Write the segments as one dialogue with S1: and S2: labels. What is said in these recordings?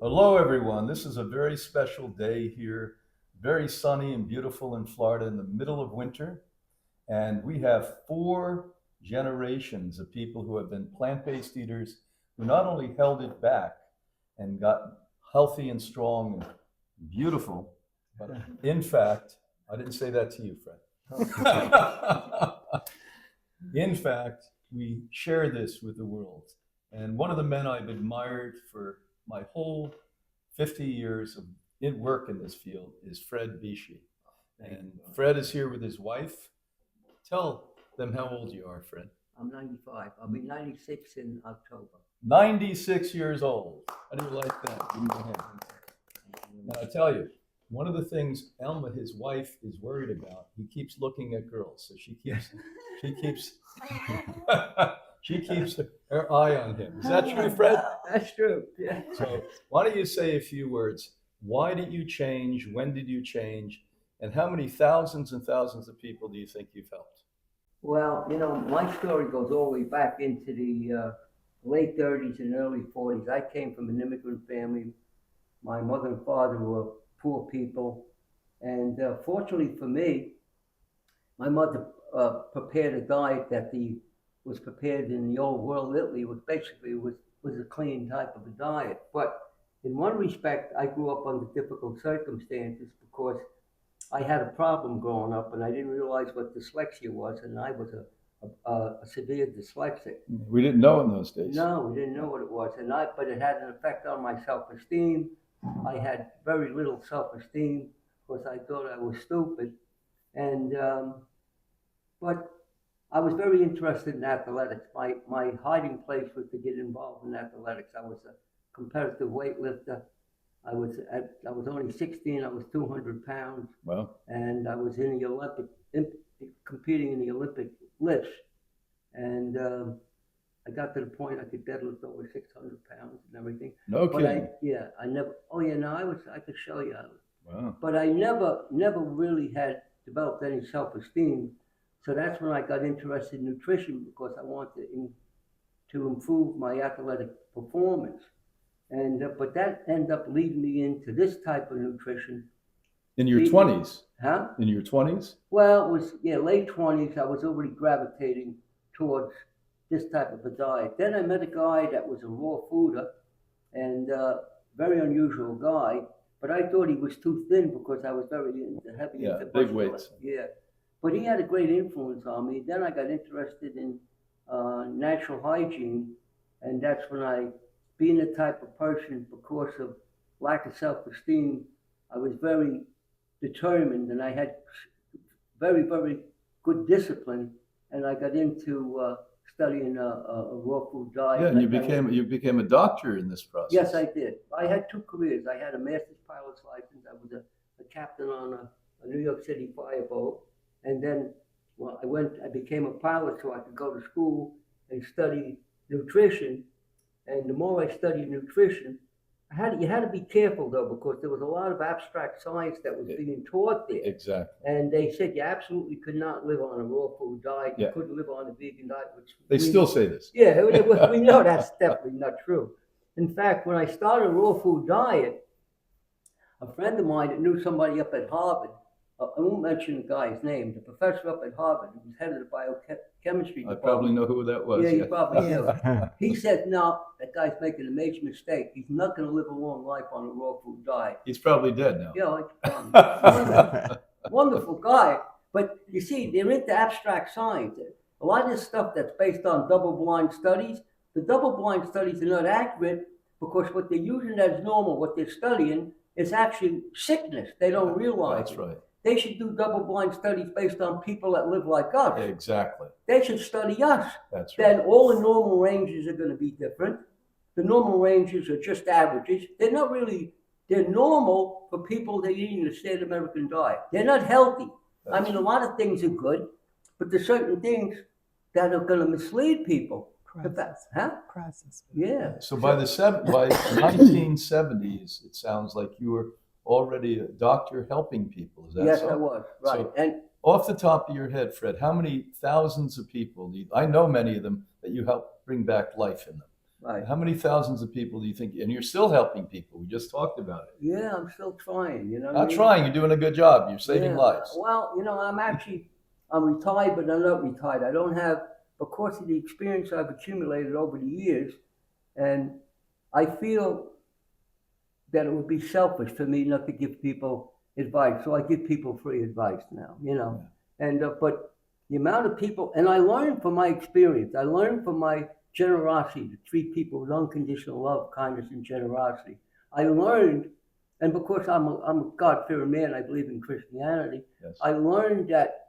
S1: Hello, everyone. This is a very special day here, very sunny and beautiful in Florida in the middle of winter. And we have four generations of people who have been plant-based eaters who not only held it back and got healthy and strong and beautiful, but in fact, I didn't say that to you, Fred. In fact, we share this with the world. And one of the men I've admired for my whole 50 years of work in this field is Fred Vichy. And Fred is here with his wife. Tell them how old you are, Fred.
S2: I'm 95. I'll be 96 in October.
S1: 96 years old. How do you like that? Give me a hand. Now, I tell you, one of the things Elma, his wife, is worried about, he keeps looking at girls. So she keeps she keeps her eye on him. Is that true, Fred?
S2: That's true. Yeah.
S1: So why don't you say a few words? Why did you change? When did you change? And how many thousands and thousands of people do you think you've helped?
S2: Well, my story goes all the way back into the late 30s and early 40s. I came from an immigrant family. My mother and father were poor people. And fortunately for me, my mother prepared a diet that was prepared in the old world Italy, which basically was a clean type of a diet. But in one respect, I grew up under difficult circumstances because I had a problem growing up, and I didn't realize what dyslexia was, and I was a severe dyslexic.
S1: We didn't know in those days.
S2: No, we didn't know what it was, but it had an effect on my self-esteem. I had very little self-esteem because I thought I was stupid, and but I was very interested in athletics. My hiding place was to get involved in athletics. I was a competitive weightlifter. I was only 16. I was 200 pounds.
S1: Wow.
S2: And I was in the competing in the Olympic lifts. And I got to the point I could deadlift over 600 pounds and everything.
S1: No
S2: but
S1: kidding.
S2: I could show you.
S1: Wow.
S2: But I never really had developed any self-esteem. So that's when I got interested in nutrition because I wanted to improve my athletic performance. And but that ended up leading me into this type of nutrition.
S1: In your 20s?
S2: Huh?
S1: In your 20s?
S2: Well, it was late 20s. I was already gravitating towards this type of a diet. Then I met a guy that was a raw fooder and very unusual guy. But I thought he was too thin because I was very heavy.
S1: Yeah, big weights.
S2: Yeah. But he had a great influence on me. Then I got interested in natural hygiene, and that's when being the type of person, because of lack of self-esteem, I was very determined, and I had very, very good discipline, and I got into studying a raw food diet.
S1: Yeah, and you became a doctor in this process.
S2: Yes, I did. I had two careers. I had a master's pilot's license. I was a captain on a New York City fireboat. And then I became a pilot so I could go to school and study nutrition. And the more I studied nutrition, you had to be careful though, because there was a lot of abstract science that was being taught there.
S1: Exactly.
S2: And they said you absolutely could not live on a raw food diet.
S1: Yeah.
S2: You couldn't live on a vegan diet.
S1: They still say this.
S2: Yeah, we know that's definitely not true. In fact, when I started a raw food diet, a friend of mine that knew somebody up at Harvard, I won't mention the guy's name, the professor up at Harvard who was head of the biochemistry department.
S1: I probably know who that was.
S2: Yeah, you probably do. He said, no, that guy's making a major mistake. He's not going to live a long life on a raw food diet.
S1: He's probably dead now.
S2: Yeah, wonderful guy. But you see, they're into abstract science. A lot of this stuff that's based on double-blind studies, the double-blind studies are not accurate because what they're using as normal, what they're studying, is actually sickness. They don't realize
S1: That's right.
S2: They should do double-blind studies based on people that live like us.
S1: Exactly.
S2: They should study us.
S1: That's right.
S2: Then all the normal ranges are going to be different. The normal ranges are just averages. They're not really, they're normal for people that are eating the standard American diet. They're not healthy. A lot of things are good, but there's certain things that are going to mislead people.
S3: Process.
S2: Yeah.
S1: So by 1970s, it sounds like you were already a doctor helping people. Is that
S2: yes,
S1: so?
S2: I was. Right.
S1: So,
S2: and
S1: off the top of your head, Fred, how many thousands of people, I know many of them, that you helped bring back life in them?
S2: Right.
S1: How many thousands of people do you think? And you're still helping people. We just talked about it.
S2: Yeah, I'm still trying, you know.
S1: Not trying. You're doing a good job. You're saving
S2: Yeah.
S1: lives.
S2: Well, you know, I'm retired, but I'm not retired. I don't have, because of the experience I've accumulated over the years, and I feel that it would be selfish for me not to give people advice. So I give people free advice now, you know. And but the amount of people, and I learned from my experience. I learned from my generosity to treat people with unconditional love, kindness, and generosity. I learned, and because I'm a God-fearing man, I believe in Christianity.
S1: Yes.
S2: I learned that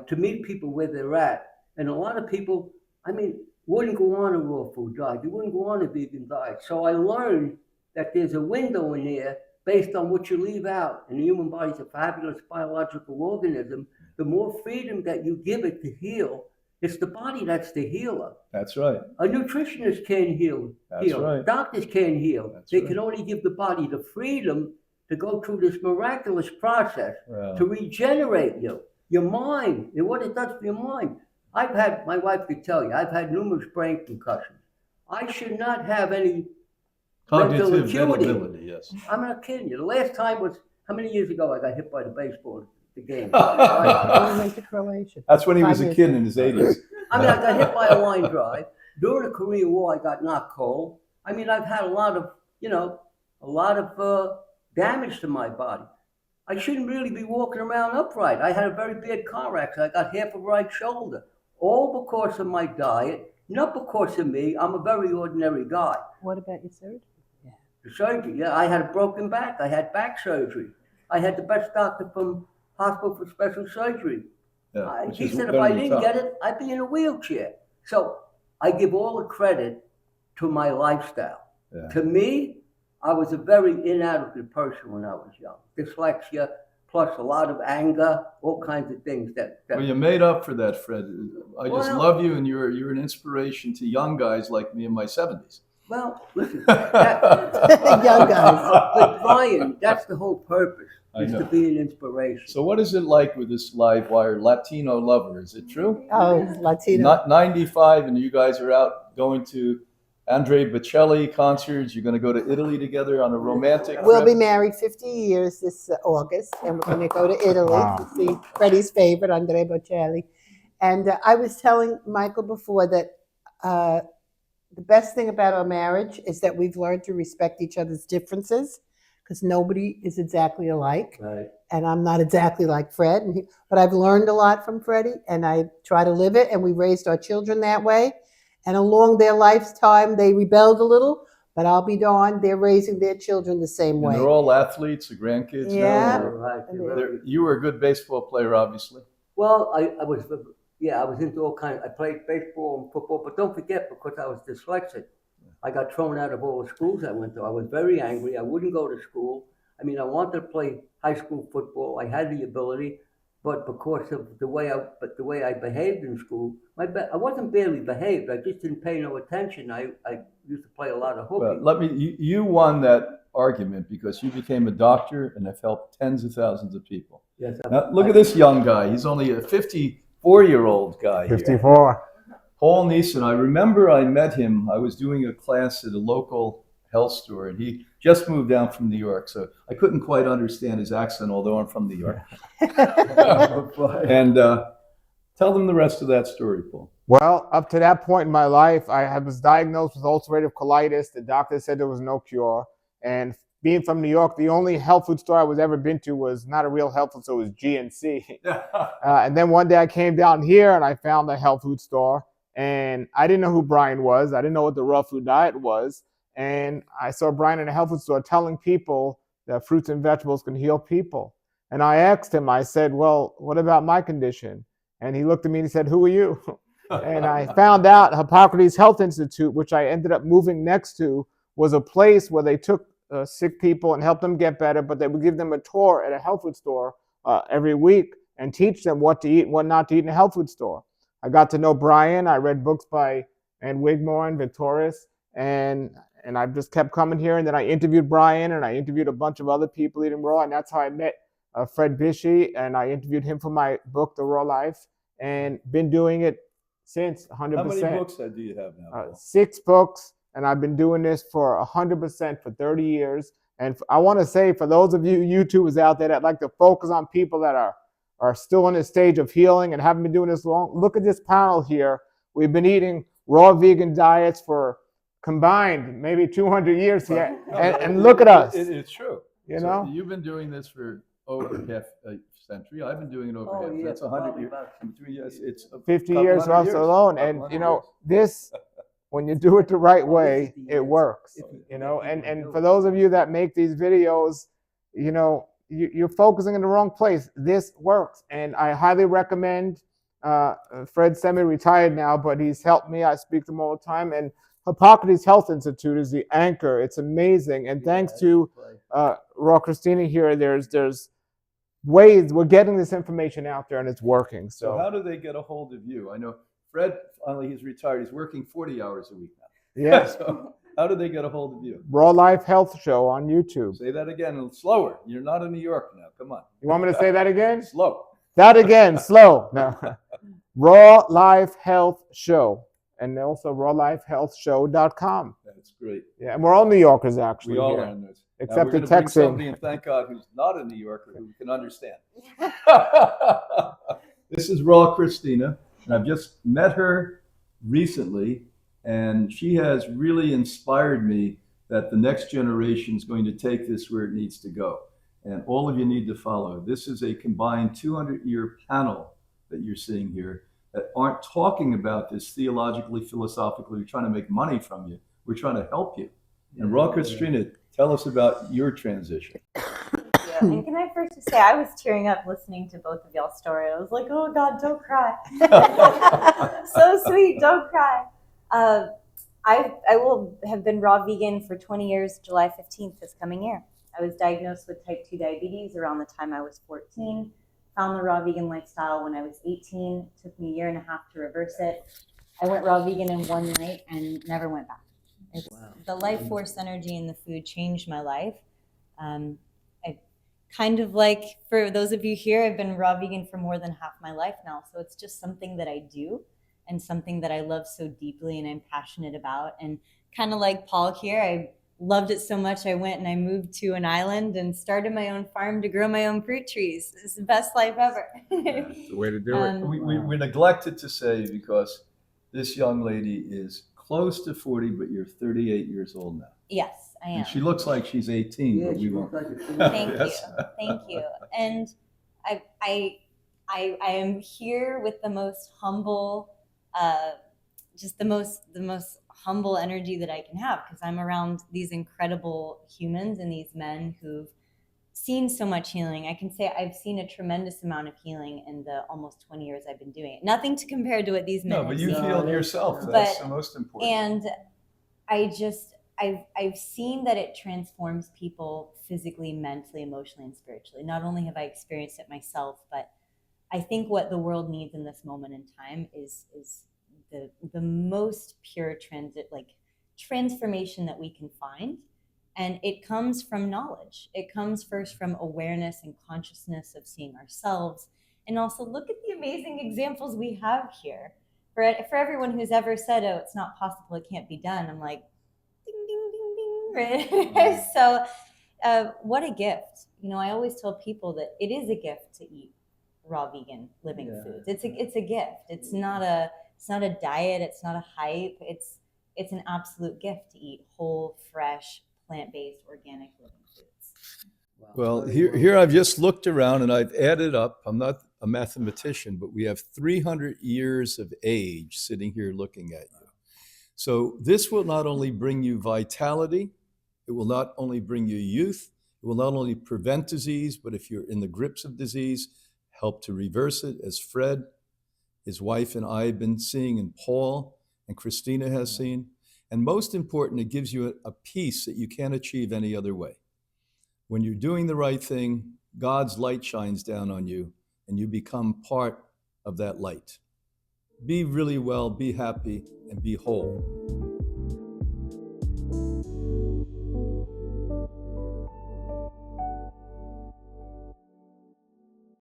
S2: to meet people where they're at, and a lot of people, I mean, wouldn't go on a raw food diet. They wouldn't go on a vegan diet. So I learned that there's a window in there based on what you leave out. And the human body is a fabulous biological organism. The more freedom that you give it to heal, it's the body that's the healer.
S1: That's right.
S2: A nutritionist can't heal.
S1: That's right.
S2: Doctors can't heal.
S1: That's
S2: they
S1: right.
S2: can only give the body the freedom to go through this miraculous process to regenerate you. Your mind, and what it does for your mind. My wife could tell you, I've had numerous brain concussions. I should not have any
S1: Cognitive
S2: mental acuity.
S1: ability, yes.
S2: I'm not kidding you. The last time was, how many years ago I got hit by the baseball at the game?
S3: When we went to Croatia.
S1: That's when he was
S3: 5
S1: a
S3: years
S1: kid
S3: ago.
S1: in his 80s.
S2: I mean, I got hit by a line drive. During the Korean War, I got knocked cold. I mean, I've had a lot of damage to my body. I shouldn't really be walking around upright. I had a very bad car accident. I got half a right shoulder. All because of my diet, not because of me. I'm a very ordinary guy.
S3: What about your surgery?
S2: The surgery, yeah, I had a broken back. I had back surgery. I had the best doctor from Hospital for Special Surgery.
S1: Yeah,
S2: He said if I didn't get it, I'd be in a wheelchair. So I give all the credit to my lifestyle.
S1: Yeah.
S2: To me, I was a very inadequate person when I was young. Dyslexia, plus a lot of anger, all kinds of things that
S1: Well, you made up for that, Fred. I just love you, and you're an inspiration to young guys like me in my 70s.
S2: Well, listen,
S3: Young guys.
S2: but Brian, that's the whole purpose, is to be an inspiration.
S1: So what is it like with this live wire Latino lover? Is it true?
S3: Oh, Latino.
S1: Not 95, and you guys are out going to Andre Bocelli concerts. You're going to go to Italy together on a romantic
S3: We'll
S1: trip.
S3: be married 50 years this August, and we're going to go to Italy to see Freddie's favorite, Andre Bocelli. And I was telling Michael before that the best thing about our marriage is that we've learned to respect each other's differences, because nobody is exactly alike.
S2: Right.
S3: And I'm not exactly like Fred, but I've learned a lot from Freddie, and I try to live it, and we raised our children that way. And along their lifetime, they rebelled a little, but I'll be darned, they're raising their children the same way.
S1: And they're all athletes, the grandkids.
S3: Yeah.
S1: Now.
S2: Right.
S1: You were a good baseball player, obviously.
S2: Well, I was into all kinds. I played baseball and football, but don't forget, because I was dyslexic, I got thrown out of all the schools I went to. I was very angry. I wouldn't go to school. I mean, I wanted to play high school football. I had the ability, but because of the way I behaved in school, I wasn't badly behaved. I just didn't pay no attention. I used to play a lot of hooky.
S1: Well, you won that argument because you became a doctor and have helped tens of thousands of people.
S2: Yes.
S1: Now, look at this young guy. He's only a 54-year-old guy.
S4: 54.
S1: Paul Nison. I remember I met him. I was doing a class at a local health store, and he just moved down from New York, so I couldn't quite understand his accent, although I'm from New York. And tell them the rest of that story, Paul.
S4: Well, up to that point in my life, I was diagnosed with ulcerative colitis. The doctor said there was no cure. And being from New York, the only health food store I was ever been to was not a real health food store, it was GNC. And then one day I came down here and I found a health food store. And I didn't know who Brian was. I didn't know what the raw food diet was. And I saw Brian in a health food store telling people that fruits and vegetables can heal people. And I asked him, I said, well, what about my condition? And he looked at me and he said, who are you? And I found out Hippocrates Health Institute, which I ended up moving next to, was a place where they took sick people and helped them get better, but they would give them a tour at a health food store every week and teach them what to eat and what not to eat in a health food store. I got to know Brian. I read books by Ann Wigmore and Victorious, and I just kept coming here. And then I interviewed Brian, and I interviewed a bunch of other people eating raw, and that's how I met Fred Bishy, and I interviewed him for my book, The Raw Life, and been doing it since 100%.
S1: How many books do you have now?
S4: 6 books, and I've been doing this for 100% for 30 years. And I want to say, for those of you YouTubers out there that like to focus on people that are still in a stage of healing and haven't been doing this long, look at this panel here. We've been eating raw vegan diets for combined maybe 200 years here, and look at us.
S1: It's true.
S4: You know,
S1: you've been doing this for over half a century. I've been doing it over half.
S2: Yeah,
S1: That's 100 years.
S2: about
S1: 3 years. It's
S4: 50 years for us alone, and you know this. When you do it the right way, it works. You know, and for those of you that make these videos, you know, you're focusing in the wrong place. This works, and I highly recommend. Fred's semi-retired now, but he's helped me. I speak to him all the time, and Hippocrates Health Institute is the anchor. It's amazing, and thanks to Raw Christina here, there's ways we're getting this information out there, and it's working.
S1: So how do they get a hold of you? I know Fred, finally, he's retired. He's working 40 hours a week now.
S4: Yeah.
S1: So how do they get a hold of you?
S4: Raw Life Health Show on YouTube.
S1: Say that again, slower. You're not in New York now. Come on.
S4: You want me to say that again?
S1: Slow.
S4: That again, slow. No. Raw Life Health Show. And also rawlifehealthshow.com.
S1: That's great.
S4: Yeah, and we're all New Yorkers, actually.
S1: We all
S4: here,
S1: are in this.
S4: except the
S1: Texan.
S4: Texan.
S1: Somebody, and thank God, who's not a New Yorker who can understand. This is Raw Christina, and I've just met her recently, and she has really inspired me that the next generation is going to take this where it needs to go. And all of you need to follow. This is a combined 200-year panel that you're seeing here that aren't talking about this theologically, philosophically. We're trying to make money from you. We're trying to help you. And Raw Christina, tell us about your transition.
S5: And can I first just say, I was tearing up listening to both of y'all's story. I was like, oh God, don't cry. So sweet, don't cry. I will have been raw vegan for 20 years, July 15th this coming year. I was diagnosed with type 2 diabetes around the time I was 14. Found the raw vegan lifestyle when I was 18. It took me a year and a half to reverse it. I went raw vegan in one night and never went back. The life force energy in the food changed my life. I kind of like, for those of you here, I've been raw vegan for more than half my life now. So it's just something that I do and something that I love so deeply and I'm passionate about. And kind of like Paul here, I loved it so much I went and I moved to an island and started my own farm to grow my own fruit trees. It's the best life ever.
S4: That's the way to do it.
S1: We neglected to say, because this young lady is close to 40, but you're 38 years old now.
S5: Yes, I am.
S1: And she looks like she's 18, but we won't.
S5: Thank
S1: Yes.
S5: you. Thank you. And I am here with the most humble, just the most humble energy that I can have, because I'm around these incredible humans and these men who've seen so much healing. I can say I've seen a tremendous amount of healing in the almost 20 years I've been doing it. Nothing to compare to what these men
S1: No, but
S5: have
S1: you
S5: seen.
S1: feel yourself.
S5: But-
S1: That's the most important.
S5: And I've seen that it transforms people physically, mentally, emotionally, and spiritually. Not only have I experienced it myself, but I think what the world needs in this moment in time is the most pure transformation that we can find. And it comes from knowledge. It comes first from awareness and consciousness of seeing ourselves. And also look at the amazing examples we have here. For everyone who's ever said, oh, it's not possible, it can't be done, I'm like, ding, ding, ding, ding, right? So what a gift. You know, I always tell people that it is a gift to eat raw vegan living foods. It's a gift. It's not a diet. It's not a hype. It's an absolute gift to eat whole, fresh, plant-based, organic living foods.
S1: Well, here I've just looked around and I've added up. I'm not a mathematician, but we have 300 years of age sitting here looking at you. So this will not only bring you vitality, it will not only bring you youth, it will not only prevent disease, but if you're in the grips of disease, help to reverse it, as Fred, his wife, and I have been seeing, and Paul and Christina has seen. And most important, it gives you a peace that you can't achieve any other way. When you're doing the right thing, God's light shines down on you and you become part of that light. Be really well, be happy, and be whole.